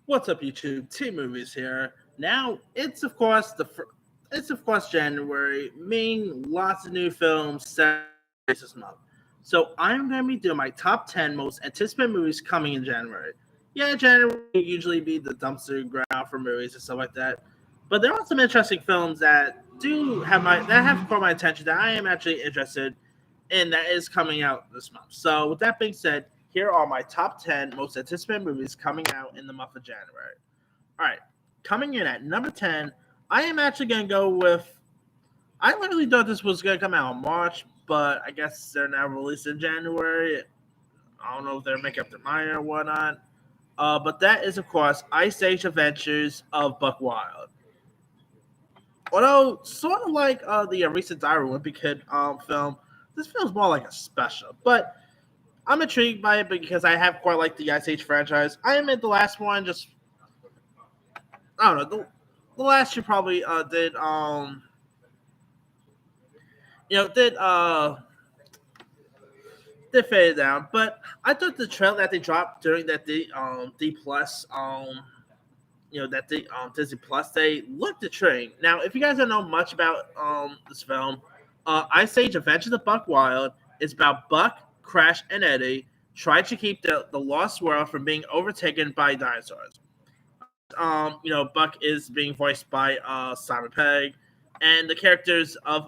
What's up, YouTube? T Movies here. Now it's of course January, meaning lots of new films set this month. So I'm going to be doing my top 10 most anticipated movies coming in January. Yeah, January can usually be the dumpster ground for movies and stuff like that, but there are some interesting films that have caught my attention that I am actually interested in that is coming out this month. So with that being said, here are my top 10 most anticipated movies coming out in the month of January. All right, coming in at number 10, I am actually going to go with. I literally thought this was going to come out in March, but I guess they're now released in January. I don't know if they're making up their mind or whatnot. But that is, of course, Ice Age Adventures of Buck Wild. Although, sort of like the recent Diary Wimpy Kid film, this feels more like a special. But I'm intrigued by it because I have quite like the Ice Age franchise. I admit the last one just I don't know. The last year probably you know did did fade down, but I thought the trailer that they dropped during that D plus that the Disney Plus they looked intriguing. Now, if you guys don't know much about this film, Ice Age Adventures of Buck Wild is about Buck, Crash, and Eddie trying to keep the lost world from being overtaken by dinosaurs. Of course, Buck is being voiced by Simon Pegg, and the characters of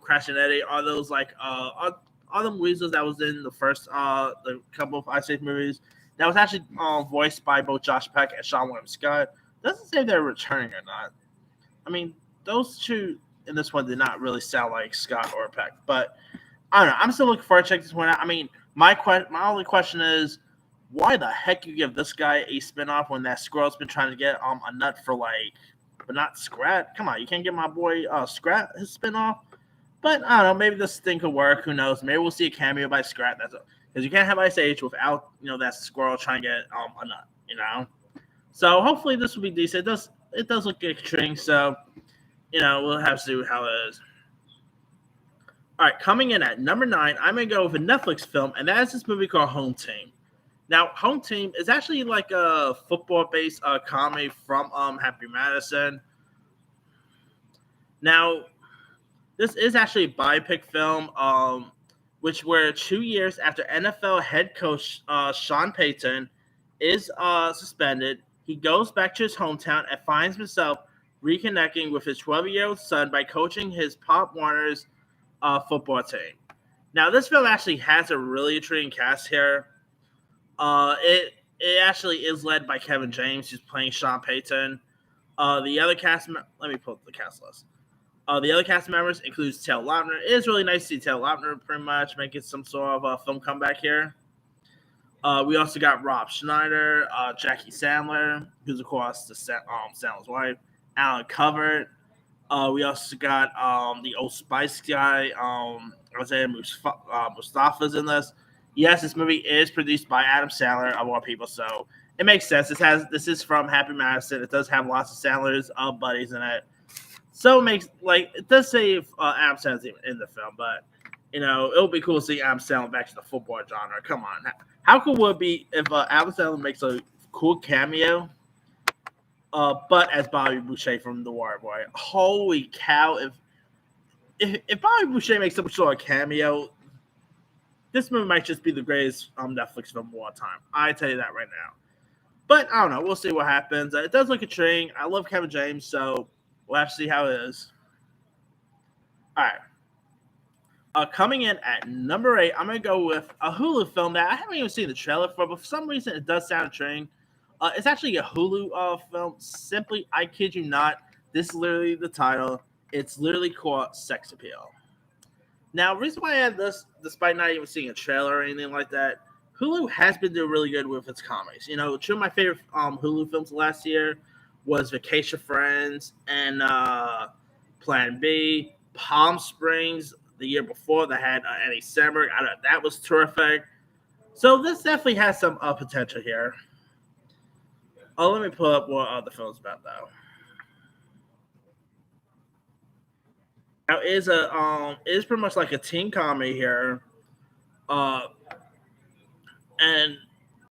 Crash and Eddie are those like are the weasels that was in the couple of Ice Age movies. That was actually voiced by both Josh Peck and Sean William Scott. Doesn't say if they're returning or not. I mean, those two in this one did not really sound like Scott or Peck, but I don't know. I'm still looking forward to check this one out. I mean, my only question is, why the heck you give this guy a spinoff when that squirrel's been trying to get a nut for like, but not Scrat? Come on, you can't give my boy Scrat his spinoff. But I don't know. Maybe this thing could work. Who knows? Maybe we'll see a cameo by Scrat. That's because you can't have Ice Age without that squirrel trying to get a nut. So hopefully this will be decent. It does look interesting. So we'll have to see how it is. All right, coming in at number 9, I'm gonna go with a Netflix film, and that is this movie called Home Team. Now, Home Team is actually like a football-based comedy from Happy Madison. Now, this is actually a biopic film, which were 2 years after NFL head coach Sean Payton is suspended. He goes back to his hometown and finds himself reconnecting with his 12-year-old son by coaching his Pop Warner's football team. Now, this film actually has a really intriguing cast here. It actually is led by Kevin James, who's playing Sean Payton. The other let me pull up the cast list. The other cast members includes Taylor Lautner. It is really nice to see Taylor Lautner pretty much making some sort of film comeback here. We also got Rob Schneider, Jackie Sandler, who's of course Sandler's wife, Alan Covert. We also got the Old Spice guy, Isaiah Mustafa's in this. Yes, this movie is produced by Adam Sandler of all people, so it makes sense. This is from Happy Madison. It does have lots of Sandler's buddies in it. So it does say Adam Sandler's in the film, but it'll be cool to see Adam Sandler back to the football genre. Come on, how cool would it be if Adam Sandler makes a cool cameo, but as Bobby Boucher from The Water Boy? Holy cow! If Bobby Boucher makes some sort of cameo, this movie might just be the greatest Netflix film of all time. I tell you that right now. But I don't know. We'll see what happens. It does look intriguing. I love Kevin James, so we'll have to see how it is. All right. Coming in at number 8, I'm going to go with a Hulu film that I haven't even seen the trailer for, but for some reason it does sound intriguing. It's actually a Hulu film. Simply, I kid you not, this is literally the title. It's literally called Sex Appeal. Now, the reason why I had this, despite not even seeing a trailer or anything like that, Hulu has been doing really good with its comedies. Two of my favorite Hulu films last year was Vacation Friends and Plan B. Palm Springs the year before that had Andy Samberg. That was terrific. So this definitely has some potential here. Let me pull up what the film's about, though. Now, it is pretty much like a teen comedy here. And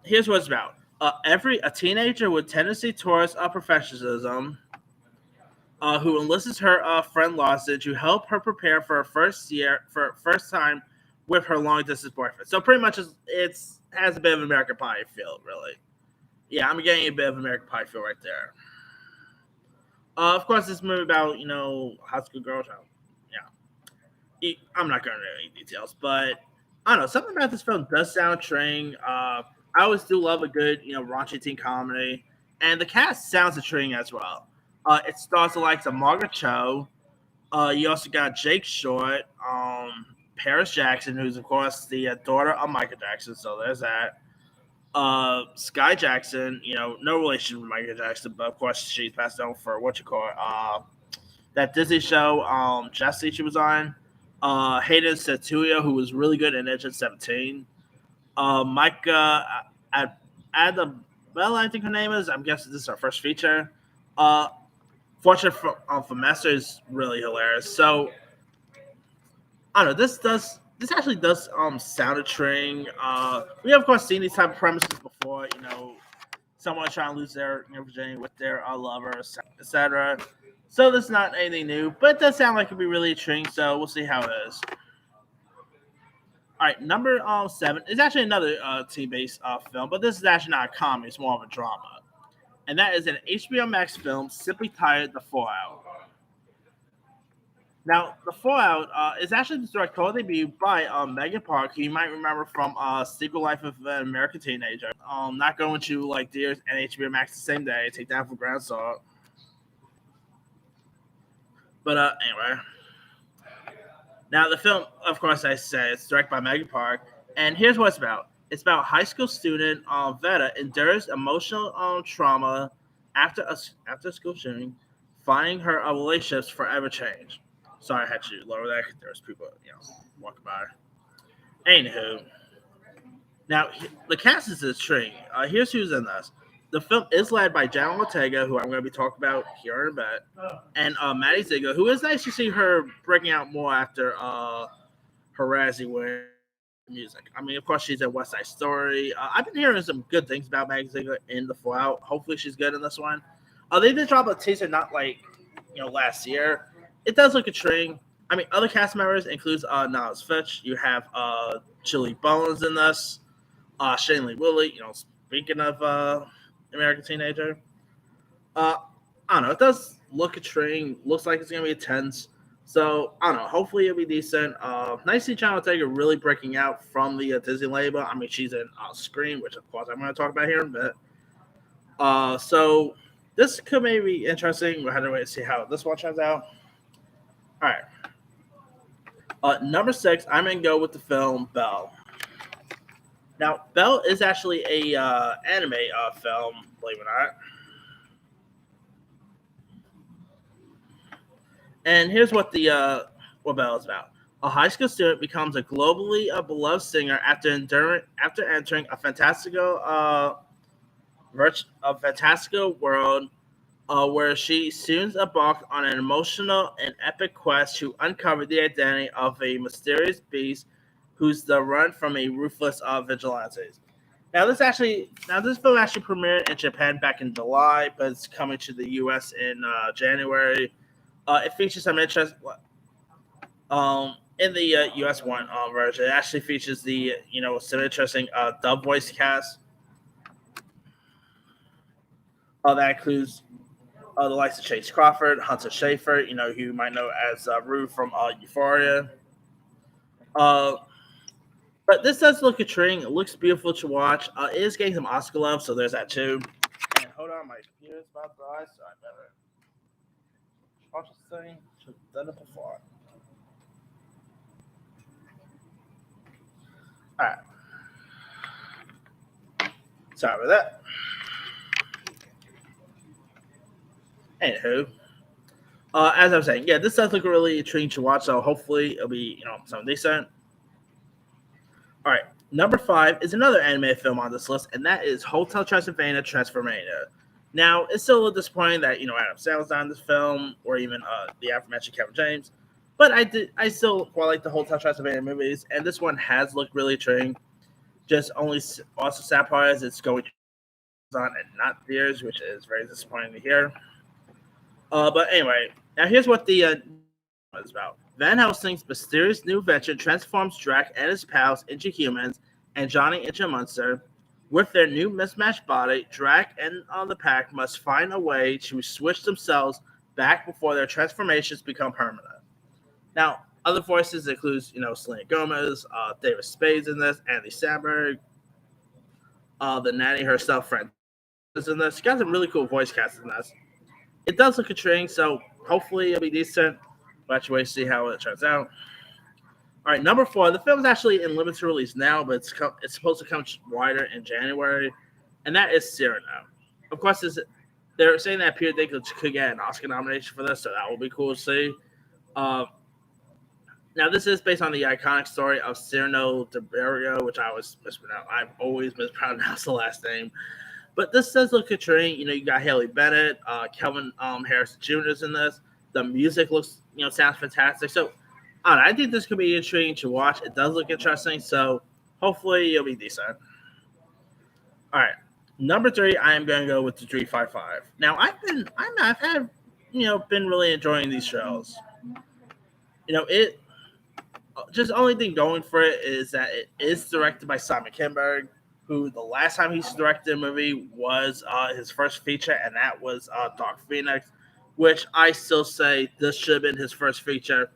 here's what it's about. A teenager with tendency towards perfectionism, who enlists her friend Lawson to help her prepare for her first time with her long distance boyfriend. So pretty much it's has a bit of American Pie feel, really. Yeah, I'm getting a bit of American Pie feel right there. Of course, this movie about high school girls. I'm not going to know any details, but I don't know. Something about this film does sound intriguing. I always do love a good, raunchy teen comedy, and the cast sounds intriguing as well. It stars the likes of Margaret Cho. You also got Jake Short, Paris Jackson, who's of course the daughter of Michael Jackson. So there's that. Sky Jackson, no relation with Michael Jackson, but of course she's passed on for what you call it, that Disney show, Jessie she was on. Hayden Setuya, who was really good in Edge of 17. Micah Adabella, I think her name is. I'm guessing this is her first feature. Uh, Fortune for Master is really hilarious. So I don't know. This actually does sound intriguing. We have of course seen these type of premises before. Someone trying to lose their virginity with their lover, etc. So this is not anything new, but it does sound like it could be really intriguing. So we'll see how it is. All right, number 7 is actually another teen-based film, but this is actually not a comedy; it's more of a drama, and that is an HBO Max film simply titled "The Fallout." Now, The Fallout is actually the directorial debut by Megan Park, who you might remember from Secret Life of an American Teenager. Not going to like Deers and HBO Max the same day. Take that for ground salt. But anyway, now the film, of course, I say it's directed by Megan Park, and here's what it's about. It's about high school student Veta endures emotional trauma after school shooting, finding her relationships forever change. Sorry, I had to lower that. There's people, walking by. Anywho, now the cast is intriguing. Here's who's in this. The film is led by Jan Ortega, who I'm going to be talking about here in a bit, and Maddie Ziegler, who is nice to see her breaking out more after her Razzie win music. I mean, of course, she's in West Side Story. I've been hearing some good things about Maddie Ziegler in The Fallout. Hopefully, she's good in this one. They did drop a teaser not last year. It does look intriguing. I mean, other cast members includes Niles Fitch. You have Chili Bones in this. Shane Lee Willie. Speaking of American Teenager. I don't know. It does look intriguing. Looks like it's gonna be intense. So I don't know. Hopefully it'll be decent. Nice to see John Ortega really breaking out from the Disney label. I mean, she's in Scream, which of course I'm going to talk about here in a bit. So this could maybe be interesting. We'll have to wait and see how this one turns out. All right. Number 6, I'm going to go with the film Belle. Now, Belle is actually a anime film, believe it or not. And here's what Belle is about. A high school student becomes a globally beloved singer after entering a fantastical world where she soon embarks on an emotional and epic quest to uncover the identity of a mysterious beast who's the run from a ruthless vigilantes. Now, this film actually premiered in Japan back in July, but it's coming to the U.S. in January. It features some interest. In the U.S. one version, it actually features the some interesting dub voice cast. That includes the likes of Chase Crawford, Hunter Schafer, who you might know as Rue from Euphoria. But this does look intriguing. It looks beautiful to watch. It is getting some Oscar love, so there's that too. And hold on, my computer's about to die, so I better watch this thing. Should have done it before. All right. Sorry about that. Anywho, as I was saying, yeah, this does look really intriguing to watch. So hopefully it'll be something decent. All right, number 5 is another anime film on this list, and that is Hotel Transylvania Transformator. Now, it's still a little disappointing that Adam Sandler's not in this film, or even the aforementioned Kevin James. But I still quite like the Hotel Transylvania movies, and this one has looked really intriguing. Just only also sad part is it's going on and not theaters, which is very disappointing to hear. But anyway, now here's what the is about. Van Helsing's mysterious new venture transforms Drac and his pals into humans, and Johnny into a monster. With their new mismatched body, Drac and the pack must find a way to switch themselves back before their transformations become permanent. Now, other voices includes Selena Gomez, David Spades in this, Andy Samberg, the nanny herself, Fran is in this. She got some really cool voice casts in this. It does look intriguing, so hopefully it'll be decent. We'll have to wait to see how it turns out. All right, number 4. The film is actually in limited release now, but it's supposed to come wider in January, and that is Cyrano. Of course, they're saying that Peter Dinklage could get an Oscar nomination for this, so that will be cool to see. Now, this is based on the iconic story of Cyrano de Bergerac, which I always mispronounce. I've always mispronounced the last name. But this does look intriguing. You got Haley Bennett, Kelvin Harris Jr. is in this. The music looks, sounds fantastic. So, I think this could be intriguing to watch. It does look interesting. So, hopefully, it'll be decent. All right, number 3. I am going to go with the 355. Now, I've been really enjoying these shows. It just only thing going for it is that it is directed by Simon Kinberg, who the last time he's directed a movie was his first feature, and that was Dark Phoenix, which I still say this should have been his first feature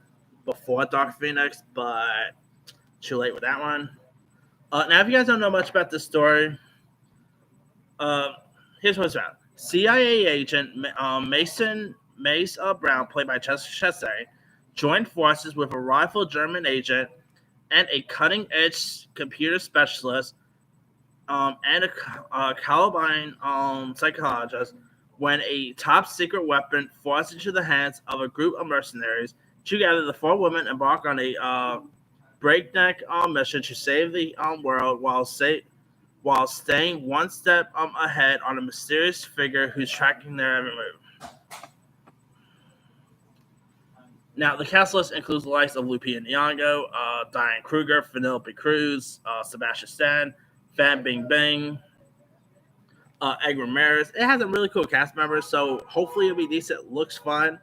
before Dark Phoenix, but too late with that one. Now, if you guys don't know much about this story, here's what it's about. CIA agent Mason Mace Brown, played by Jessica Chastain, joined forces with a rival German agent and a cutting-edge computer specialist and a Columbine psychologist when a top-secret weapon falls into the hands of a group of mercenaries. Together, the 4 women embark on a breakneck mission to save the world while staying one step ahead on a mysterious figure who's tracking their every move. Now, the cast list includes the likes of Lupita Nyong'o, Diane Kruger, Penelope Cruz, Sebastian Stan, Fan Bingbing, Egg Ramirez. It has a really cool cast members, so hopefully it'll be decent. It looks fun.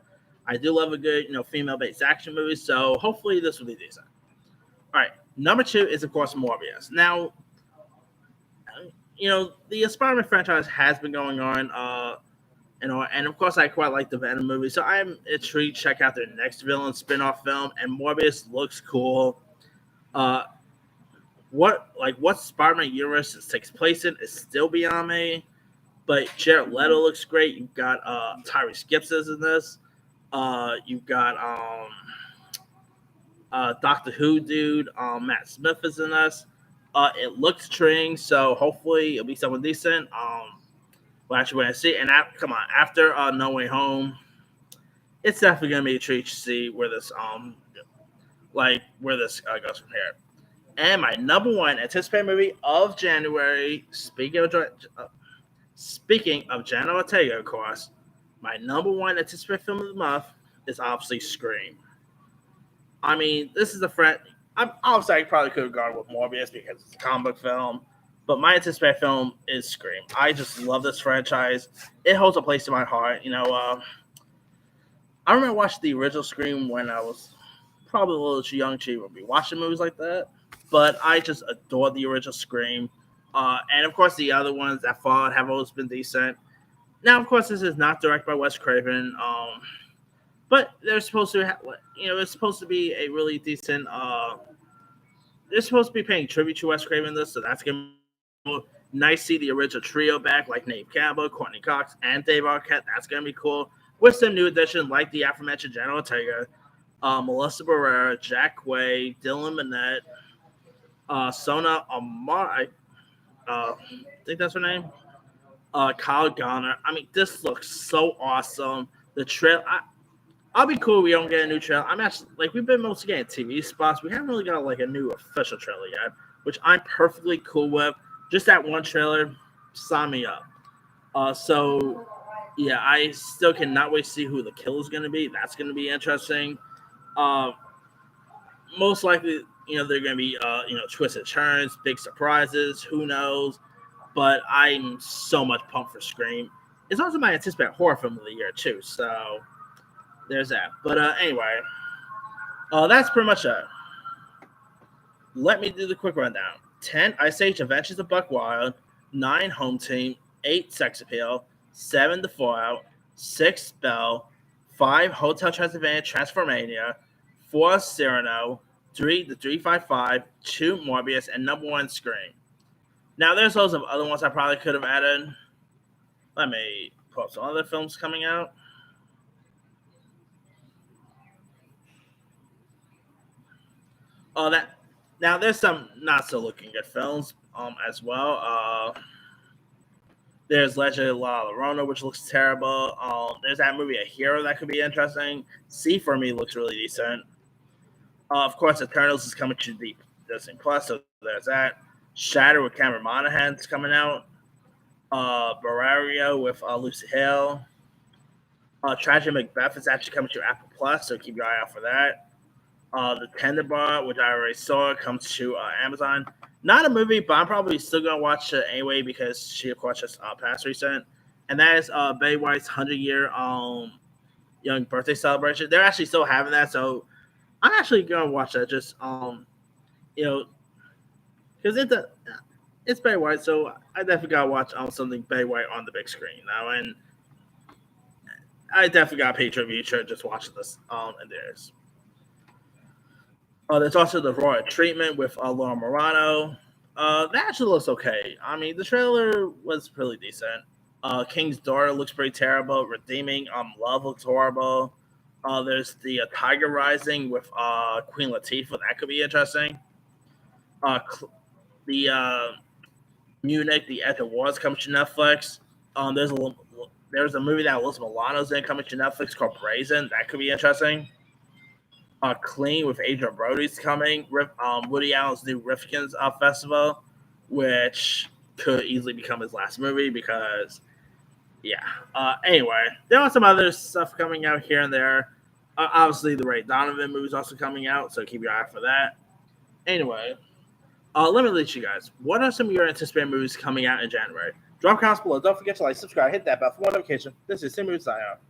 I do love a good, female-based action movie, so hopefully this will be decent. All right, number 2 is, of course, Morbius. Now, the Spider-Man franchise has been going on, and of course I quite like the Venom movie, so I'm intrigued to check out their next villain spin-off film, and Morbius looks cool. What Spider-Man universe this takes place in is still beyond me, but Jared Leto looks great. You've got Tyrese Gibson in this. You've got Doctor Who dude, Matt Smith is in this. It looks intriguing, so hopefully it'll be something decent. We'll actually wait and see. And after No Way Home, it's definitely gonna be a treat to see where this goes from here. And my number 1 anticipated movie of January, speaking of Jenna Ortega, of course, my number 1 anticipated film of the month is obviously Scream. I mean, this is a friend. I probably could have gone with Morbius because it's a comic book film, but my anticipated film is Scream. I just love this franchise. It holds a place in my heart. I remember watching the original Scream when I was probably a little too young to be watching movies like that, but I just adore the original Scream. And of course, the other ones that followed have always been decent. Now, of course, this is not directed by Wes Craven, but they're supposed to, it's supposed to be a really decent. They're supposed to be paying tribute to Wes Craven this, so that's gonna be cool. Nice to see the original trio back, like Nate Campbell, Courtney Cox, and Dave Arquette. That's gonna be cool. With some new additions like the aforementioned Jenna Ortega, Melissa Barrera, Jack Quaid, Dylan Minnette, Sona Amar. I think that's her name. Kyle Garner. I mean, this looks so awesome. The trail. I'll be cool if we don't get a new trailer. I'm actually we've been mostly getting TV spots. We haven't really got a new official trailer yet, which I'm perfectly cool with. Just that one trailer, sign me up. So yeah, I still cannot wait to see who the killer's going to be. That's going to be interesting. Most likely, they're going to be twists and turns, big surprises. Who knows? but I'm so much pumped for Scream. It's also my anticipated horror film of the year too. So there's that. But anyway, that's pretty much it. Let me do the quick rundown. 10, Ice Age Adventures of Buck Wild. 9, Home Team. 8, Sex Appeal. 7, The Fallout. 6, Spell. 5, Hotel Transylvania Transformania. 4, Cyrano. 3, The 355. 2, Morbius. And number 1, Scream. Now, there's loads of other ones I probably could have added. Let me pull up some other films coming out. Now there's some not so looking good films as well. There's Legend of La Llorona, which looks terrible. There's that movie A Hero that could be interesting. C for Me looks really decent. Of course, Eternals is coming to the Disney Plus, so there's that. Shatter with Cameron Monaghan's coming out. Bavaria with Lucy Hale. Tragic Macbeth is actually coming to Apple Plus, so keep your eye out for that. The Tender Bar, which I already saw, comes to Amazon. Not a movie, but I'm probably still gonna watch it anyway because she, of course, just passed recent. And that is Betty White's 100-year young birthday celebration. They're actually still having that, so I'm actually gonna watch that. Just because it's Betty White, so I definitely gotta watch something Betty White on the big screen now, and I definitely got a pay tribute to just watching this and theirs. There's also the Royal Treatment with Laura Morano. That actually looks okay. I mean, the trailer was really decent. King's Daughter looks pretty terrible. Redeeming Love looks horrible. There's the Tiger Rising with Queen Latifah. That could be interesting. The Munich, The Edge of Wars comes to Netflix. There's a movie that Alyssa Milano's in coming to Netflix called Brazen. That could be interesting. Clean with Adrian Brody's coming. Woody Allen's new Rifkin's Festival, which could easily become his last movie because, yeah. Anyway, there are some other stuff coming out here and there. Obviously, the Ray Donovan movie is also coming out, so keep your eye out for that. Anyway, let me let you guys. What are some of your anticipated movies coming out in January? Drop comments below. Don't forget to like, subscribe, hit that bell for more notification. This is Tim Moves. Sign out.